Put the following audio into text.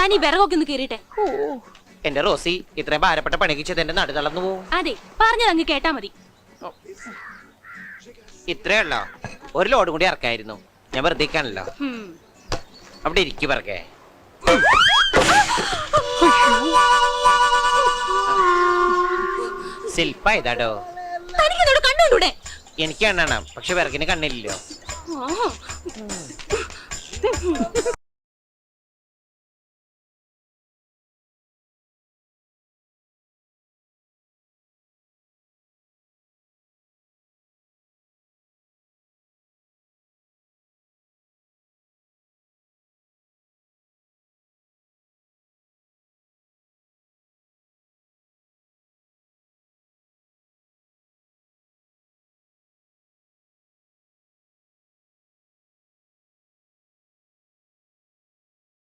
തനി വിറകൊക്കെ ഒന്ന് കേറിട്ടെ. എന്റെ റോസി, ഇത്രയും ഭാരപ്പെട്ട പണിക്ക് ചെയ്ത് എന്റെ നടു തളർന്നു പോവും. അതെ, പറഞ്ഞത് അങ്ങ് കേട്ടാ മതി. ഇത്രയല്ല, ഒരു ലോഡ് കൂടി ഇറക്കായിരുന്നു. ഞാൻ വെറുതെ ഇരിക്കാനല്ലോ. അവിടെ ഇരിക്കു പറക്കേ. ശില്പ ഇതാടോ. കണ്ണൂടെ എനിക്ക് കണ്ണാണ്, പക്ഷെ വിറകിന് കണ്ണില്ലല്ലോ.